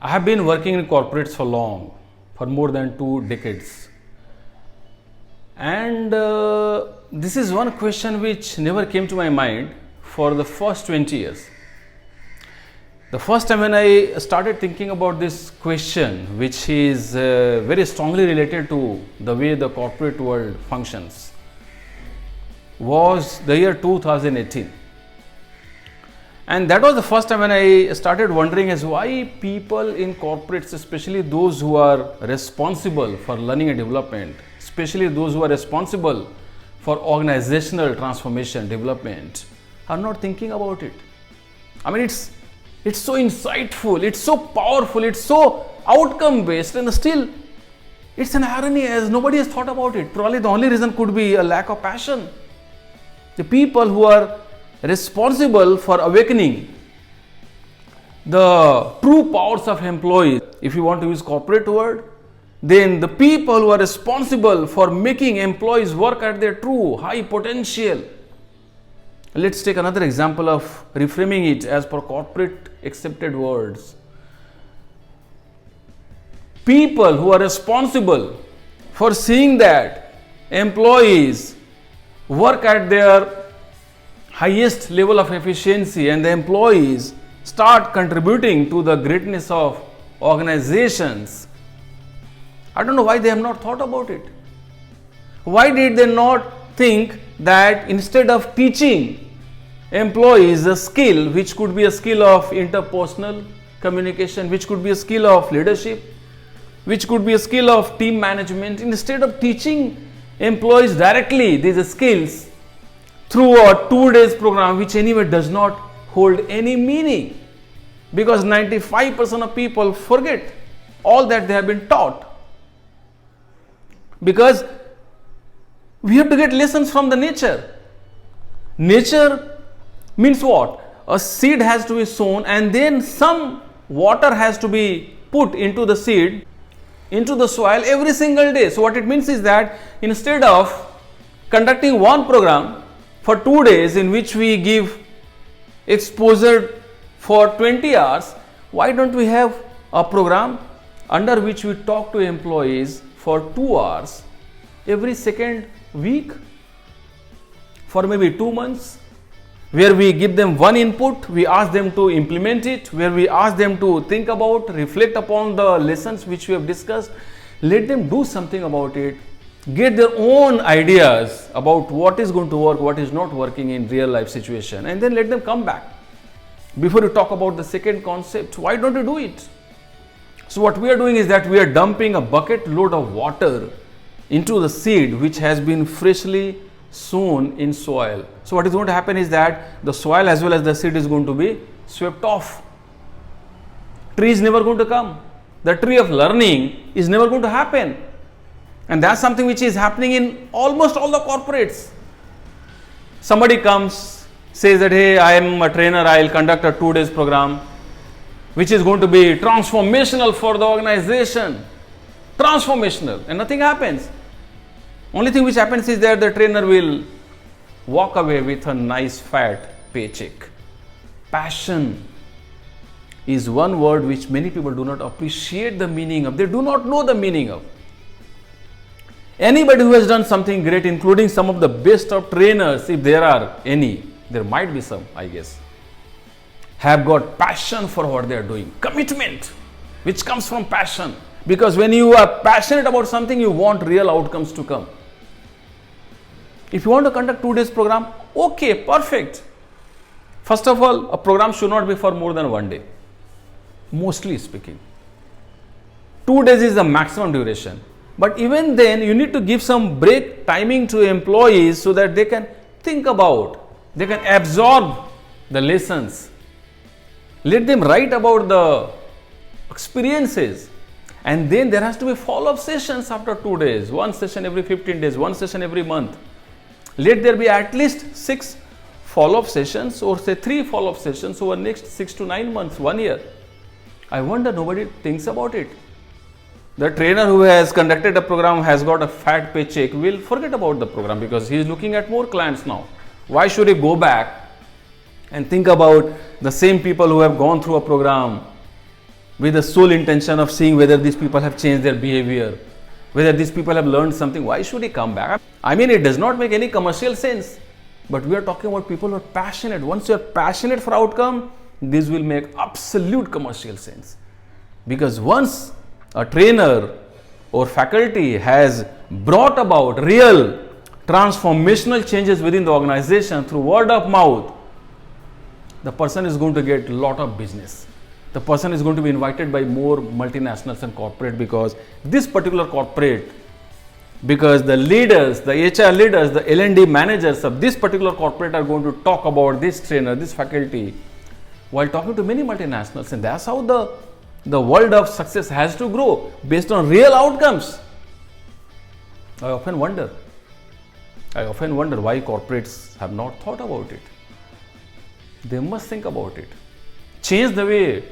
I have been working in corporates for long, for more than 2 decades. And this is one question which never came to my mind for the first 20 years. The first time when I started thinking about this question, which is very strongly related to the way the corporate world functions, was the year 2018. And that was the first time when I started wondering as why people in corporates, especially those who are responsible for learning and development, especially those who are responsible for organizational transformation, development, are not thinking about it. I mean, it's so insightful, it's so powerful, it's so outcome based, and still it's an irony as nobody has thought about it. Probably the only reason could be a lack of passion. The people who are responsible for awakening the true powers of employees, if you want to use corporate word, then the people who are responsible for making employees work at their true high potential. Let's take another example of reframing it as per corporate accepted words. People who are responsible for seeing that employees work at their highest level of efficiency and the employees start contributing to the greatness of organizations. I don't know why they have not thought about it. Why did they not think that instead of teaching employees a skill which could be a skill of interpersonal communication, which could be a skill of leadership, which could be a skill of team management, instead of teaching employees directly these skills through a 2 days program, which anyway does not hold any meaning, because 95% of people forget all that they have been taught. Because we have to get lessons from the nature. Nature means what? A seed has to be sown and then some water has to be put into the seed, into the soil every single day. So what it means is that instead of conducting one program for 2 days in which we give exposure for 20 hours, why don't we have a program under which we talk to employees for 2 hours every second week for maybe 2 months, where we give them one input, we ask them to implement it, where we ask them to think about, reflect upon the lessons which we have discussed, let them do something about it, get their own ideas about what is going to work, what is not working in real life situation, and then let them come back. Before you talk about the second concept, why don't you do it? So what we are doing is that we are dumping a bucket load of water into the seed which has been freshly sown in soil. So what is going to happen is that the soil as well as the seed is going to be swept off. Tree is never going to come. The tree of learning is never going to happen. And that's something which is happening in almost all the corporates. Somebody comes, says that, hey, I am a trainer, I will conduct a 2 days program which is going to be transformational for the organization. Transformational, and nothing happens. Only thing which happens is that the trainer will walk away with a nice fat paycheck. Passion is one word which many people do not appreciate the meaning of. They do not know the meaning of. Anybody who has done something great, including some of the best of trainers, if there are any, there might be some, I guess, have got passion for what they are doing. Commitment, which comes from passion. Because when you are passionate about something, you want real outcomes to come. If you want to conduct 2 days program, okay, perfect. First of all, a program should not be for more than 1 day, mostly speaking. 2 days is the maximum duration. But even then, you need to give some break timing to employees so that they can think about, they can absorb the lessons. Let them write about the experiences. And then there has to be follow-up sessions after 2 days, one session every 15 days, one session every month. Let there be at least 6 follow-up sessions, or say 3 follow-up sessions over next 6 to 9 months, 1 year. I wonder nobody thinks about it. The trainer who has conducted a program has got a fat paycheck will forget about the program because he is looking at more clients now. Why should he go back and think about the same people who have gone through a program with the sole intention of seeing whether these people have changed their behavior, whether these people have learned something. Why should he come back? I mean, it does not make any commercial sense. But we are talking about people who are passionate. Once you are passionate for outcome, this will make absolute commercial sense. Because once a trainer or faculty has brought about real transformational changes within the organization through word of mouth, the person is going to get a lot of business. The person is going to be invited by more multinationals and corporate, because this particular corporate, because the leaders, the HR leaders, the L&D managers of this particular corporate are going to talk about this trainer, this faculty, while talking to many multinationals. And that's how the world of success has to grow, based on real outcomes. I often wonder why corporates have not thought about it. They must think about it. Change the way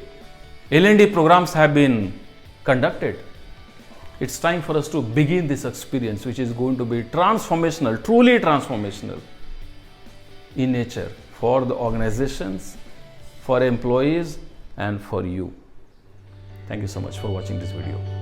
L&D programs have been conducted. It's time for us to begin this experience, which is going to be transformational, truly transformational in nature, for the organizations, for employees, and for you. Thank you so much for watching this video.